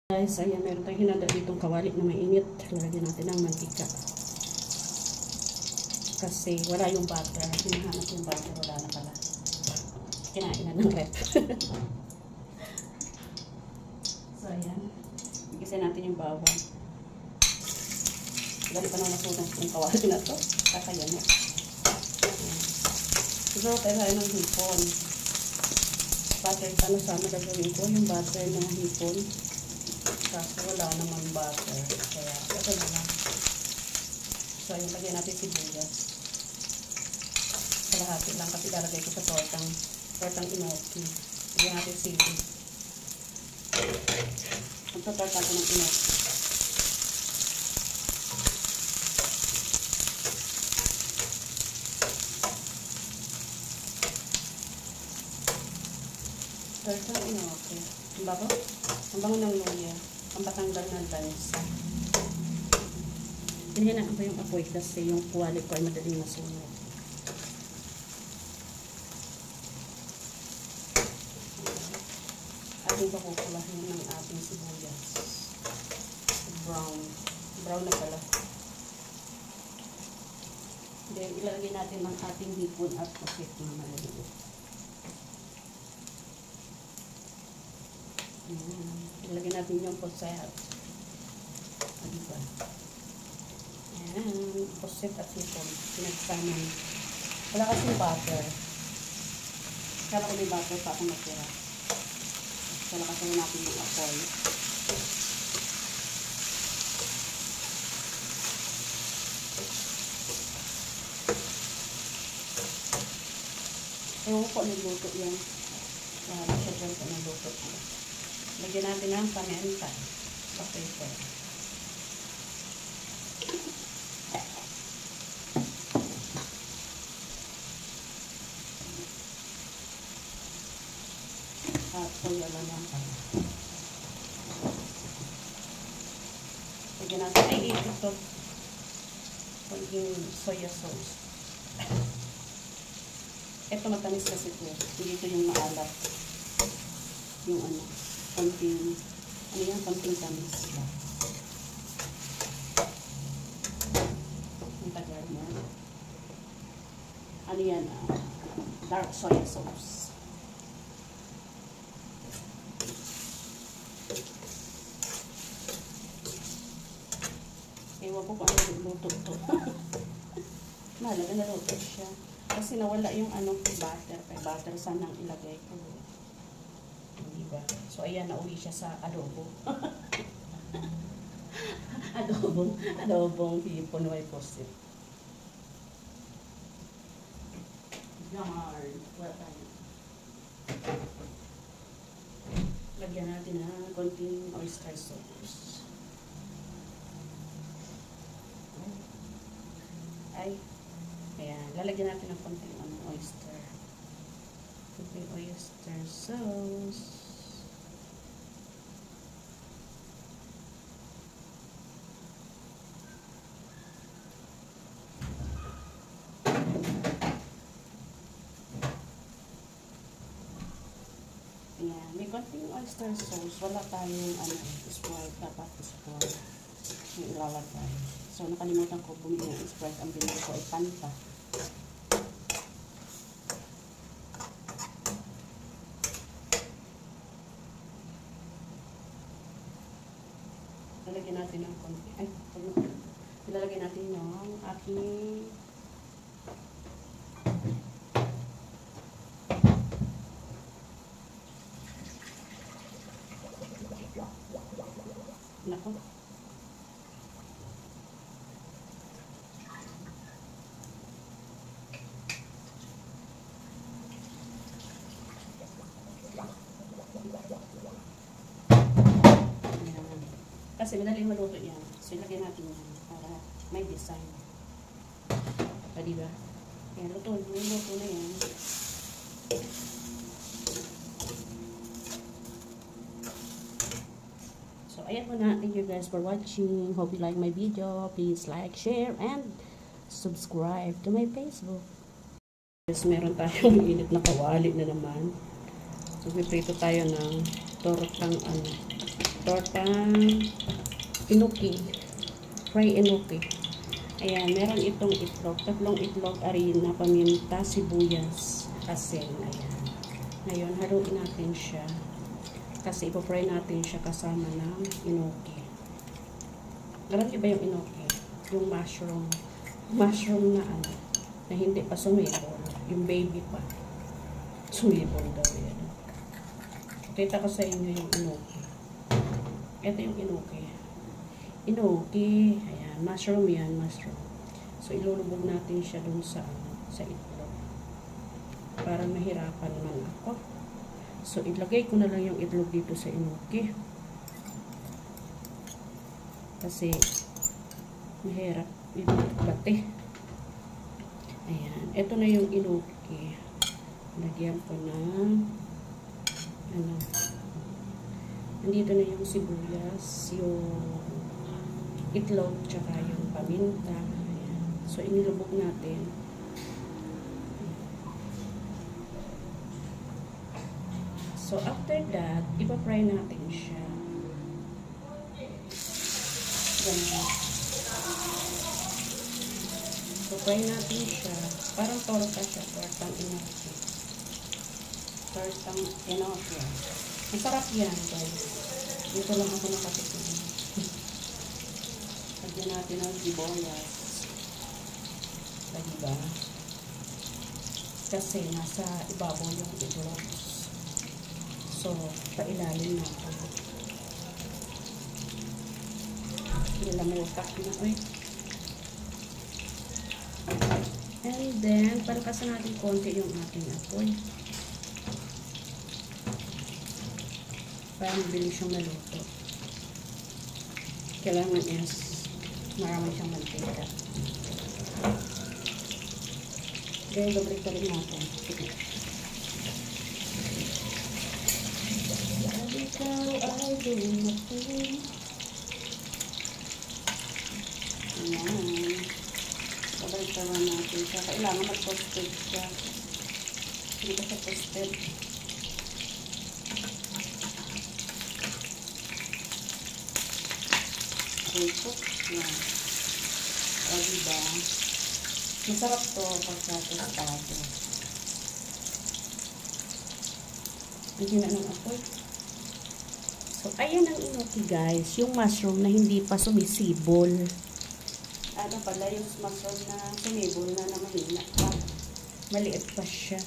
Guys, ayan, meron tayong hinanda ditong kawali na mainit. Lagyan natin ng mantika. Kasi wala yung butter. Hinahanap yung butter, wala na pala. Kinain na ng rep. So, ayan. Bigisan natin yung bawang. Dali pa naman nasunan yung kawali na to. Kakayan na. So, tayo ng hipon. Butter pa na sana gagawin ko. Yung butter na hipon. Kasi wala naman butter. Kaya, ito na lang. So, ayun, lagyan natin sibuyas. Kalahati lang kasi lalagay ko sa tortang inoki. Lagyan natin sili. Magtatorta ko ng inoki. Tortang inoki. Ang bago? Ang bango ng luya. Ang patanggal ng lansa. Hinahinaan ko yung apoy kasi yung kuwali ko ay madaling masunog. Ating pakukulahin ng ating sibuyas. Brown. Brown na pala. Then, ilalagay natin ng ating hipon at pusit na maliliit. Ilagay natin yung puset. Diba? Ayan. Puset at hipon. Pinagsama. Wala kasing butter. Kala ko may butter pa akong natira. Kala kasi natin yung apoy. Ewan ko niluto yan. Wala siya dyan ko niluto ko. Lagyan natin ng paminta. Pepper. At soya lang yan. Lagyan natin. Ay, ito. Paging soya sauce. Ito matamis kasi ito. Hindi ito yung maalat. Yung ano. Konting, ano yan, konting tamis ba? Ang tagal mo. Ano yan, dark soy sauce. Ewan ko kung ano yung luto to. Mahalaga na luto siya. Kasi nawala yung ano, butter. Kaya butter sanang ilagay ko. Diba? So, ayan, nauwi siya sa adobo. Adobong hipon may pusit. Yarn. Wala tayo. Lagyan natin ng konting oyster sauce. Ay. Ayan. Lalagyan natin ng konting oyster. Konting oyster sauce. Ayan, may konting oyster sauce. Wala tayong Sprite. Dapat Sprite yung ilalagay. So, nakalimutan ko bumili ng Sprite. Ang binili ko ay Fanta. Lalagyan natin ng konti. Ay, ilalagay natin yung aking nako. Kasi madaling maluto yan. So, ilagyan natin yan para may design. Diba? Ayan, luto na yan. So, ayan muna. Thank you guys for watching. Hope you like my video. Please like, share, and subscribe to my Facebook. Yes, meron tayong init na kawali na naman. So, piprito tayo ng tortang tortang enoki. Fry enoki. Ayan, meron itong itlog. 3 itlog, harina, paminta, sibuyas, asin. Ayan. Ngayon, haluin natin siya. Kasi ipo-fry natin siya kasama ng enoki. Alam niyo ba yung enoki? Yung mushroom. Mushroom na ano, na hindi pa sumibol. Yung baby pa. Sumibol daw yan. Kita ko sa inyo yung enoki. Ito yung enoki. Enoki. Ayan. Mushroom yan. Mushroom. So, ilulubog natin siya dun sa itlog. Para mahirapan man ako. So, ilagay ko na lang yung itlog dito sa enoki. Kasi, mahirap. Bate. Ayan. Ito na yung enoki. Lagyan ko ng ano. Nandito na yung sibuyas, yung itlog, tsaka yung paminta. Ayan. So, inilubog natin. So, after that, ipa-fry natin siya. Ganyan. So, fry natin siya. Parang torta siya. Tortang enoki. Tortang enoki. Masarap yan, guys. Dito lang ako nakatikin. Lagyan natin ang sibuyas. Diba? Kasi nasa ibabaw yung itlog. So, pailalim natin. Nilamutak na. Uy. And then, palakasan natin konti yung ating apoy. Para mabilis siyang maluto. Kailangan is marami siyang mantika. Then, doble ka rin natin. Ikaw ay dumating. Ayan. Babalik-tawa natin siya. Kailangan mag-toasted siya. Hindi ka siya toasted. Ito. Yan. O, diba? Masarap to pagka-tostado. Hindi na ng apoy. So, ayan ang enoki, guys. Yung mushroom na hindi pa sumisibol. Ano pala, yung mushroom na sumibol na mahina pa. Maliit pa siya.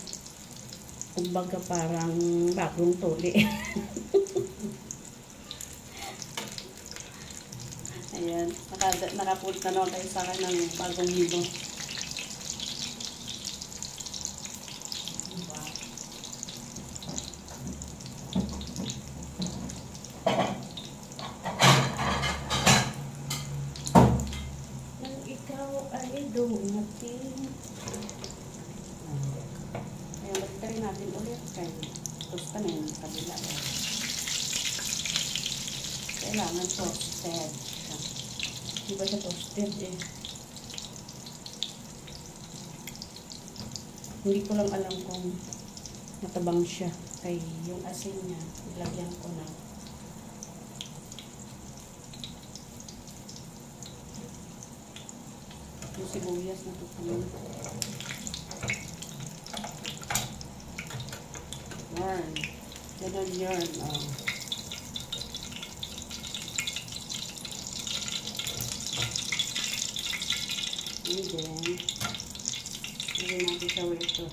Kumbaga parang bagong tuli. Ayan. Nakapunta na kayo sa akin ng bagong libo. Dumating. Ayan, balik natin ulit kay tosta na yun sa kabila. Kailangan toasted. Di ba siya toasted eh? Hindi ko lang alam kung matabang siya. Kay yung asin niya, ilagyan ko na. Yung sibuyas na tutunin. Yarn. Ganun yarn. Oh. And then, lagyan natin sa ito.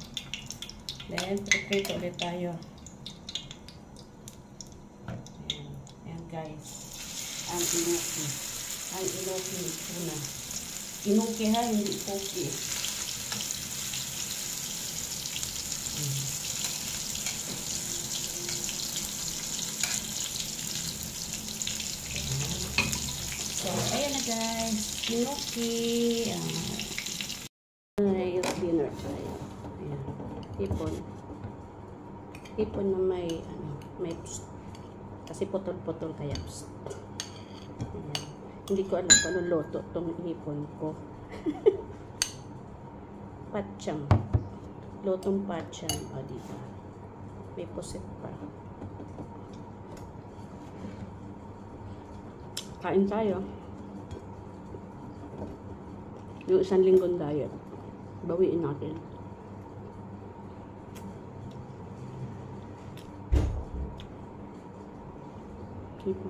Then, prito ulit tayo. Ayan. Ayan guys. Ang enoki. Ang enoki tuna. Enoki ha, hindi poki. So, ayan na guys. Enoki. Ay, dinner tayo. Ayan. Hipon. Hipon na may, may pst. Kasi putol-putol kaya pst. Ayan. Hindi ko alam kung anong loto itong hipon ko. Patsyam. Lotong patsyam. O, diba? May pusit pa. Kain tayo. Yung 1 linggong diet. Bawiin natin. Tipo.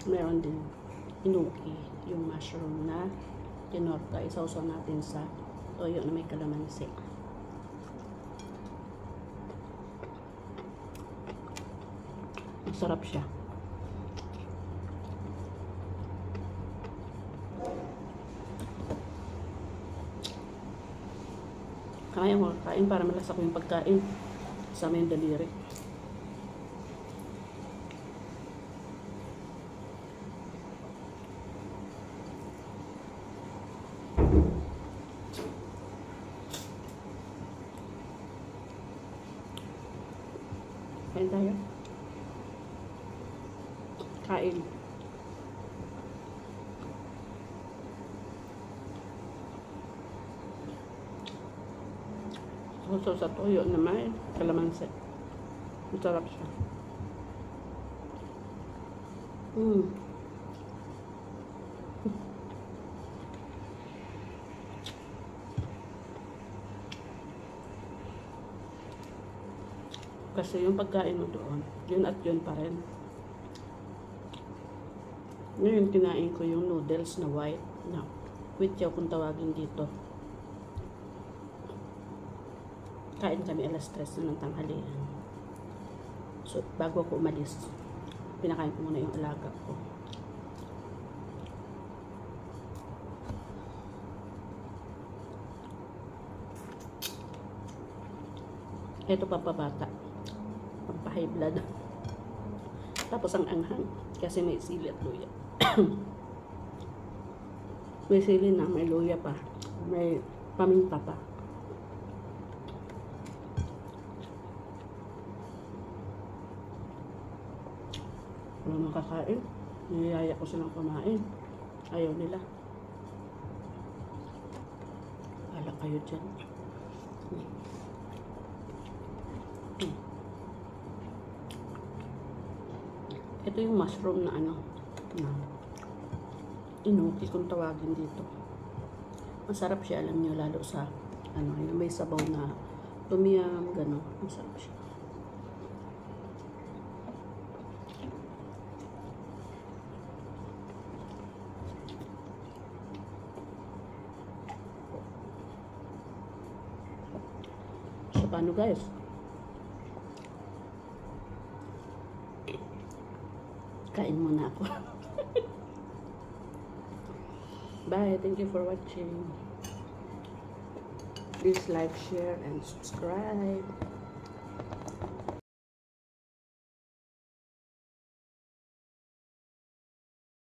Meron din inuki, yung mushroom na tinorta. Isawsaw natin sa toyo na may kalamansi. Masarap siya. Kaya mo kain para malasa ko yung pagkain. Sama yung daliri. Kain tayo. Kain. So sa toyo na may kalamansi. Masarap siya. Kasi yung pagkain mo doon, yun at yun pa rin. Ngayon, kinain ko yung noodles na white, na kwityaw kung tawagin dito. Kain kami alas 3 na ng tanghalian. So, bago ako umalis, pinakain ko muna yung alaga ko. Ito pampabata. Pampahay blood. Tapos ang anghang. Kasi may sili at luya. May sili na, may luya pa. May paminta pa. Wala makakain. Niyaya ko silang kumain. Ayaw nila. Wala kayo dyan. Ito yung mushroom na ano, na inuki kung tawagin dito. Masarap siya, alam niyo, lalo sa ano, yung may sabaw na tumiyam, gano'n. Masarap siya. So, paano guys? Kain muna ako. Bye. Thank you for watching. Please like, share, and subscribe.